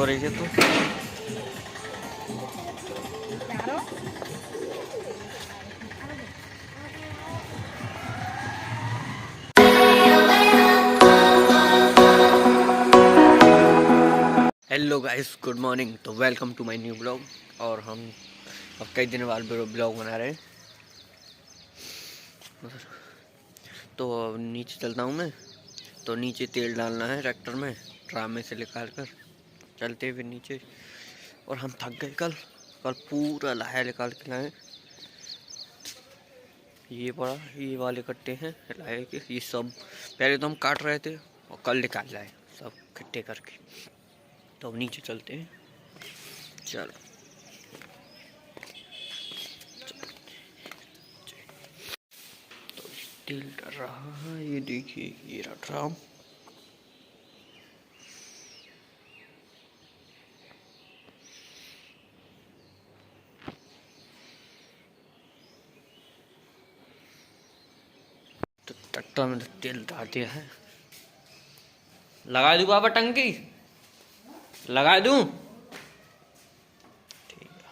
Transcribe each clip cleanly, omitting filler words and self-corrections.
हो रही है तो हेलो गाइस, गुड मॉर्निंग। तो welcome to my new blog. और हम अब कई दिन बाद ब्लॉग बना रहे हैं। तो नीचे चलता हूँ मैं। तो नीचे तेल डालना है ट्रैक्टर में, ड्राम में से निकाल कर चलते हुए नीचे। और हम थक गए कल पूरा लाया निकाल के लाए। ये वाले कट्टे हैं लाए के, ये सब पहले तो हम काट रहे थे और कल निकाल लाए सब इकट्ठे करके। तो अब नीचे चलते हैं, चलो। तो तेल डर रहा है, ये देखिए, ये रहा ड्राम। तो ट्रैक्टर में तेल डाल दिया है। लगा दूँ पापा टंकी? लगा दूँ? ठीक है,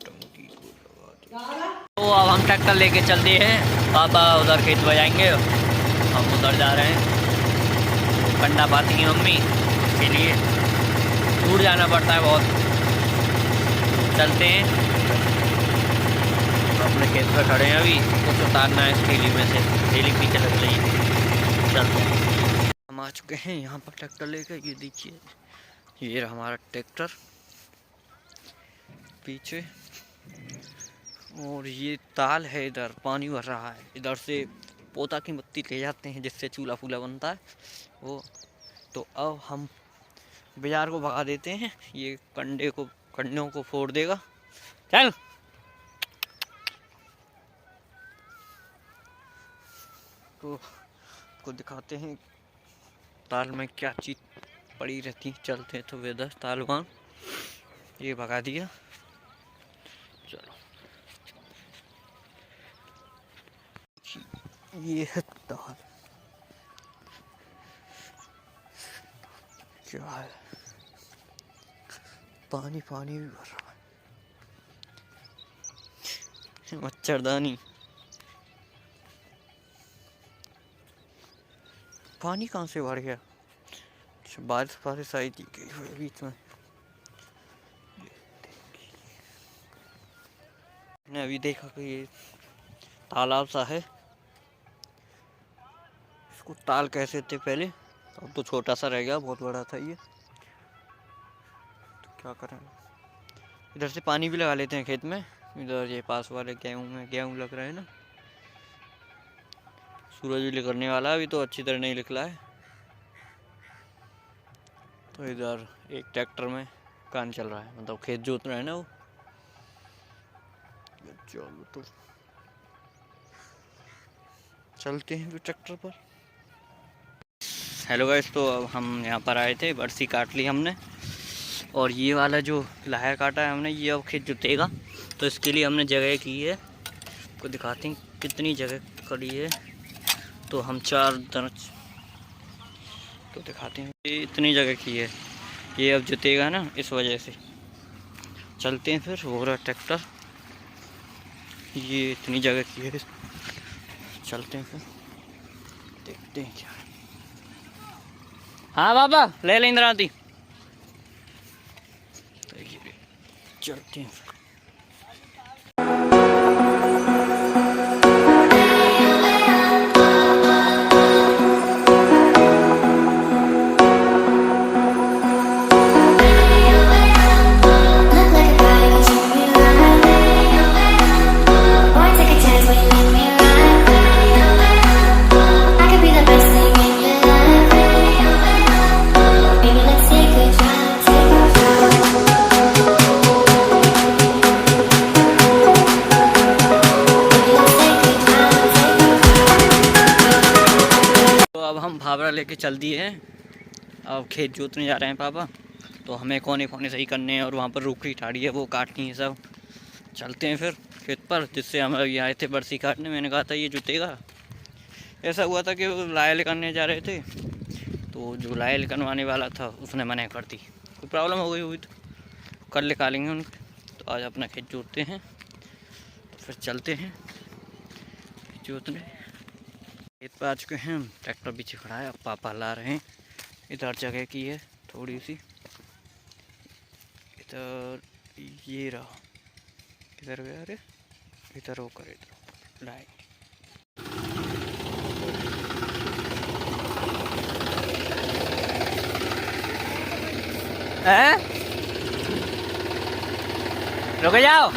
टंकी को लगा दूँ। तो अब हम ट्रैक्टर लेके चलते हैं। पापा उधर खेत बजाएंगे, हम उधर जा रहे हैं। कंडा पाती की मम्मी, उसके लिए दूर जाना पड़ता है बहुत। चलते हैं, अपने खेत पर खड़े हैं। अभी कुछ उतारना है इस थैली में से, थैली पीछे लग रही है। चलते हैं, हम आ चुके हैं यहाँ पर ट्रैक्टर लेकर। ये देखिए, ये रहा हमारा ट्रैक्टर पीछे। और ये ताल है, इधर पानी भर रहा है। इधर से पोता की मिट्टी ले जाते हैं जिससे चूल्हा फूला बनता है वो। तो अब हम बाजार को भगा देते हैं। ये कंडों को फोड़ देगा। चल, तो को दिखाते हैं ताल में क्या चीज पड़ी रहती। चलते हैं तो वे 10 तालवान, ये भगा दिया। चलो, ये है ताल। क्या है, पानी पानी भी भर रहा है। मच्छरदानी, पानी कहाँ से भर गया? बारिश आई थी बीच में। मैंने अभी देखा कि ये तालाब सा है। इसको ताल कहते थे पहले, अब तो छोटा सा रह गया, बहुत बड़ा था ये। तो क्या करें, इधर से पानी भी लगा लेते हैं खेत में। इधर ये पास वाले गेहूँ में गेहूँ लग रहे हैं ना। सूरज भी निकलने वाला है, अभी तो अच्छी तरह नहीं निकला है। तो इधर एक ट्रैक्टर में काम चल रहा है, मतलब खेत जोत रहा है ना वो। चलो तो चलते हैं फिर ट्रैक्टर पर। हेलो गाइस, तो अब हम यहाँ पर आए थे, बरसी काट ली हमने। और ये वाला जो लाया काटा है हमने, ये अब खेत जुतेगा। तो इसके लिए हमने जगह की है, आपको दिखाते हैं कितनी जगह करी है। तो हम 4 दर्ज तो दिखाते हैं, ये इतनी जगह की है। ये अब जुतेगा ना, इस वजह से। चलते हैं फिर, वो रहा ट्रैक्टर, ये इतनी जगह की है। चलते हैं फिर, देखते हैं क्या है। हाँ बाबा, ले लें इंद्रावती। तो ये चलते हैं। अब हम भावरा लेके चल दिए हैं। अब खेत जोतने जा रहे हैं पापा। तो हमें कोने कोने सही करने हैं, और वहाँ पर रूखी ठाड़ी है वो काटनी है सब। चलते हैं फिर खेत पर, जिससे हम अभी आए थे बरसी काटने। मैंने कहा था ये जुतेगा। ऐसा हुआ था कि वो लाया करने जा रहे थे, तो जो लायल करवाने वाला था उसने मना कर दी, कोई प्रॉब्लम हो गई हुई तो कल निकालेंगे उनके। तो आज अपना खेत जोतते हैं, तो फिर चलते हैं जोतने। खेत पर आ चुके हैं हम, ट्रैक्टर पीछे खड़ा है, अब पापा ला रहे हैं। इधर जगह की है थोड़ी सी, इधर ये रहा, किधर गया, अरे इधर होकर इधर लाए। रुक जाओ।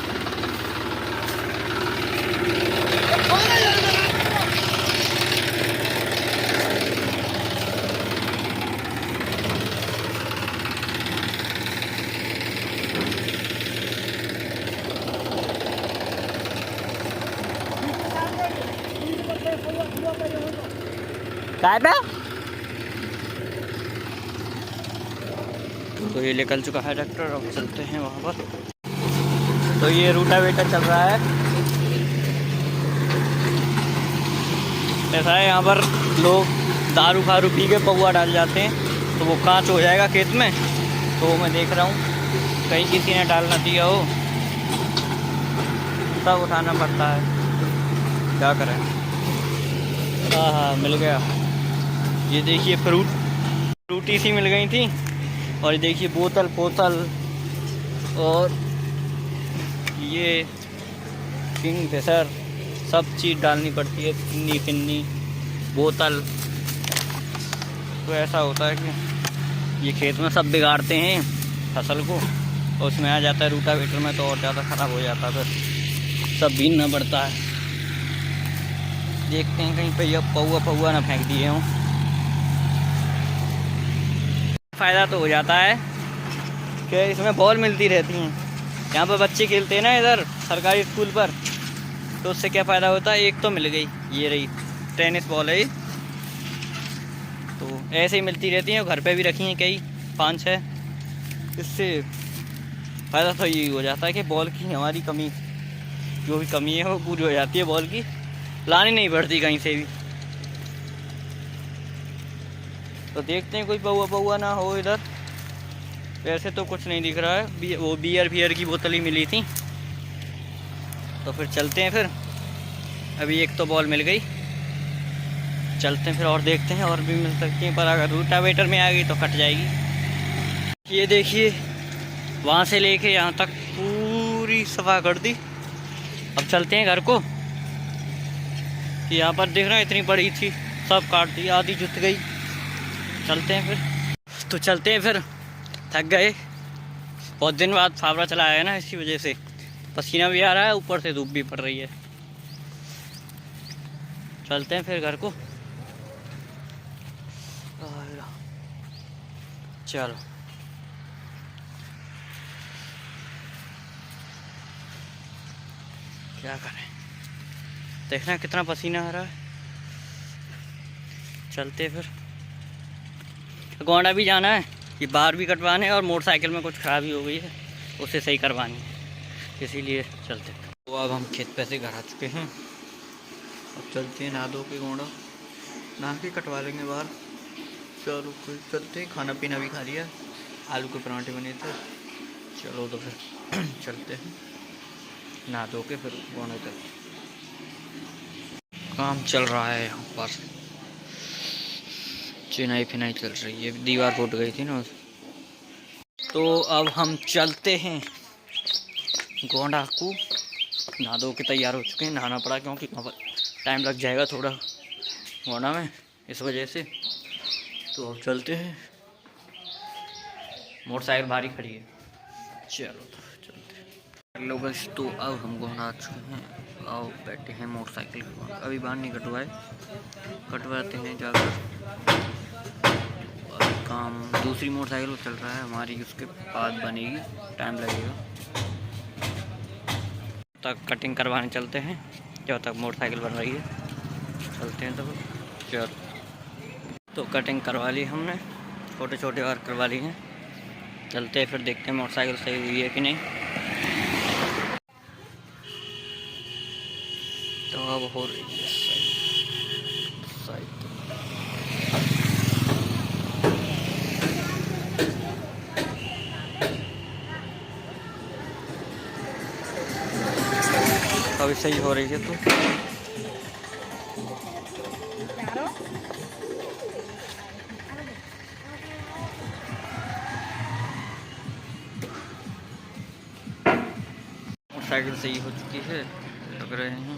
काय पे? तो ये निकल चुका है ट्रैक्टर, अब चलते हैं वहाँ पर। तो ये रूटावेटर चल रहा है, ऐसा है यहाँ पर लोग दारू फारू पी के पौआ डाल जाते हैं, तो वो कांच हो जाएगा खेत में। तो मैं देख रहा हूँ कहीं किसी ने डाल ना दिया हो, सब उठाना पड़ता है, क्या करें। हाँ मिल गया। ये देखिए फ्रूटी सी मिल गई थी, और ये देखिए बोतल और ये किंगफिशर, सब चीज़ डालनी पड़ती है, पिन्नी बोतल। तो ऐसा होता है कि ये खेत में सब बिगाड़ते हैं फसल को, और उसमें आ जाता है रूटावेटर में, तो और ज़्यादा ख़राब हो जाता है, फिर सब बीनना पड़ता है। देखते हैं कहीं पे ये पौआ ना फेंक दिए हों। फ़ायदा तो हो जाता है कि इसमें बॉल मिलती रहती हैं, यहाँ पर बच्चे खेलते हैं ना इधर सरकारी स्कूल पर, तो उससे क्या फ़ायदा होता है, एक तो मिल गई, ये रही टेनिस बॉल है, तो ऐसे ही मिलती रहती हैं। घर पे भी रखी हैं कई 5-6, इससे फ़ायदा तो यही हो जाता है कि बॉल की हमारी कमी, जो भी कमी है वो पूरी हो जाती है, बॉल की लानी नहीं पड़ती कहीं से भी। तो देखते हैं कोई पौआ ना हो इधर, वैसे तो कुछ नहीं दिख रहा है। वो बियर की बोतल ही मिली थी, तो फिर चलते हैं। फिर अभी एक तो बॉल मिल गई, चलते हैं फिर और देखते हैं, और भी मिल सकती हैं, पर अगर रूटावेटर में आ गई तो कट जाएगी। ये देखिए वहाँ से लेके यहाँ तक पूरी सफा कर दी। अब चलते हैं घर को। यहाँ पर देख रहे हैं इतनी बड़ी थी, सब काट दी, आधी जुत गई। चलते हैं फिर, तो चलते हैं फिर, थक गए, बहुत दिन बाद फावड़ा चलाया है ना, इसी वजह से पसीना भी आ रहा है, ऊपर से धूप भी पड़ रही है। चलते हैं फिर घर को। चलो क्या करें, देखना कितना पसीना आ रहा है। चलते फिर, गोंडा भी जाना है, ये बाहर भी कटवाने है, और मोटरसाइकिल में कुछ खराबी हो गई है, उसे सही करवानी है, इसीलिए चलते। तो अब हम खेत पे से घर आ चुके हैं, अब चलते हैं नहा धो के, गोंडा नहा के कटवा लेंगे बाहर। चलो फिर चलते हैं, खाना पीना भी खा लिया, आलू के पराठे बने थे। चलो तो फिर चलते हैं, नहा धो के फिर गोंडा चलते। काम चल रहा है यहाँ पर, चिनाई फिनाई चल रही है, दीवार फूट गई थी ना। तो अब हम चलते हैं गोंडा को, नहा धो के तैयार हो चुके हैं। नहाना पड़ा क्योंकि वहाँ पर टाइम लग जाएगा थोड़ा गोंडा में, इस वजह से। तो अब चलते हैं, मोटरसाइकिल भारी खड़ी है, चलो चलते हैं। हेलो बस, तो अब हम गोंडा आ चुके हैं, आओ बैठे हैं मोटरसाइकिल के। अभी बाहर नहीं कटवाए, कटवाते हैं जाकर। काम दूसरी मोटरसाइकिल चल रहा है हमारी, उसके बाद बनेगी, टाइम लगेगा। तक कटिंग करवाने चलते हैं, जब तक मोटरसाइकिल बन रही है। चलते हैं तब। चलो, तो कटिंग करवा ली हमने, छोटे छोटे और करवा ली हैं। चलते हैं फिर, देखते हैं मोटरसाइकिल सही हुई है कि नहीं। तो अब हो रही है सही। अभी सही हो रही है। तो मोटरसाइकिल सही हो चुकी है लग रहे हैं।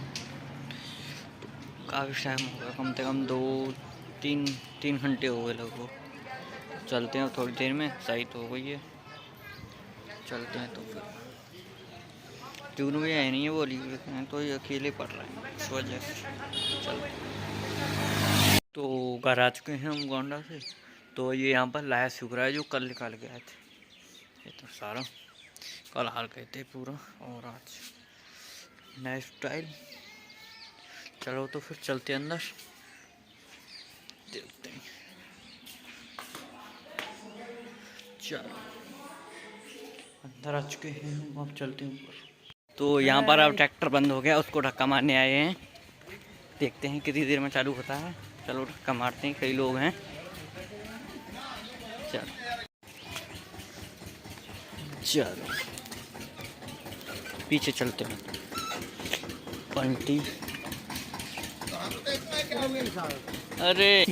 काफ़ी टाइम हो गया, कम से कम 2-3 घंटे हो गए लगभग। चलते हैं थोड़ी देर में, सही तो हो गई है, चलते हैं। तो फिर ट्यून भी है नहीं है, वो हैं तो ये अकेले पड़ रहे हैं इस वजह से। चल तो घर आ चुके हैं हम गोंडा से। तो ये यहाँ पर लाया सूख रहा है जो कल निकाल के आए थे। ये तो सारा कल हाल गए थे पूरा, और आज नया स्टाइल। चलो तो फिर चलते अंदर, देखते हैं। चलो अंदर आ चुके हैं हम, अब चलते हैं ऊपर। तो यहाँ पर अब ट्रैक्टर बंद हो गया, उसको धक्का मारने आए हैं। देखते हैं कितनी देर में चालू होता है। चलो धक्का मारते हैं, कई लोग हैं। चलो चलो पीछे चलते हैं। बंटी अरे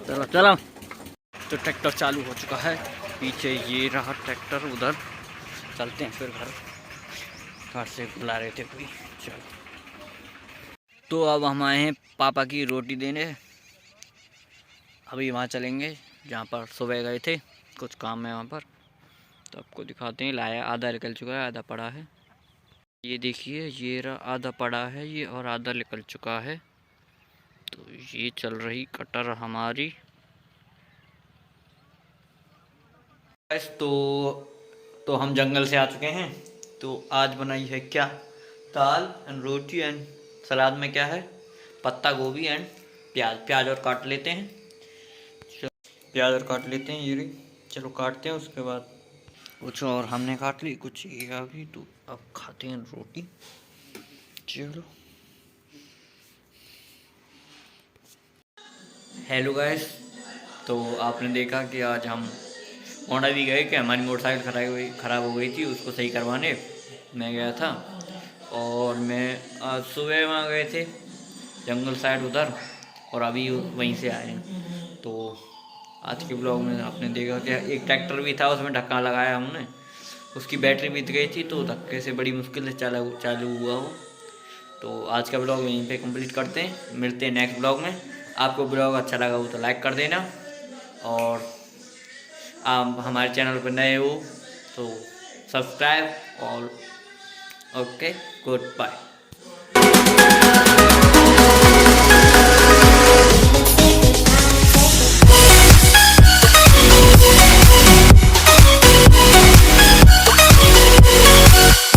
चलो चलो। तो ट्रैक्टर चालू हो चुका है, पीछे ये रहा ट्रैक्टर, उधर चलते हैं फिर घर से बुला रहे थे कोई। चलो तो अब हम आए हैं पापा की रोटी देने। अभी वहाँ चलेंगे जहाँ पर सुबह गए थे, कुछ काम है वहाँ पर, तो आपको दिखाते हैं। लाया आधा निकल चुका है, आधा पड़ा है। ये देखिए, ये रहा आधा पड़ा है ये, और आधा निकल चुका है। तो ये चल रही कटर हमारी। तो हम जंगल से आ चुके हैं। तो आज बनाई है क्या, दाल एंड रोटी, एंड सलाद में क्या है, पत्ता गोभी एंड प्याज और काट लेते हैं। प्याज और काट लेते हैं, ये चलो काटते हैं। उसके बाद कुछ और हमने काट ली, कुछ ये अभी। तो अब खाते हैं रोटी। चलो हेलो गाइस, तो आपने देखा कि आज हम गोंडा भी गए कि हमारी मोटरसाइकिल ख़राब हो गई थी, उसको सही करवाने मैं गया था। और मैं आज सुबह वहाँ गए थे जंगल साइड उधर, और अभी वहीं से आए हैं। तो आज के ब्लॉग में आपने देखा कि एक ट्रैक्टर भी था, उसमें ढक्का लगाया हमने, उसकी बैटरी बीत गई थी, तो धक्के से बड़ी मुश्किल से चालू हुआ वो। तो आज का ब्लॉग यहीं पे कंप्लीट करते हैं, मिलते हैं नेक्स्ट ब्लॉग में। आपको ब्लॉग अच्छा लगा हो तो लाइक कर देना, और आप हमारे चैनल पर नए हो तो सब्सक्राइब। और ओके, गुड बाय।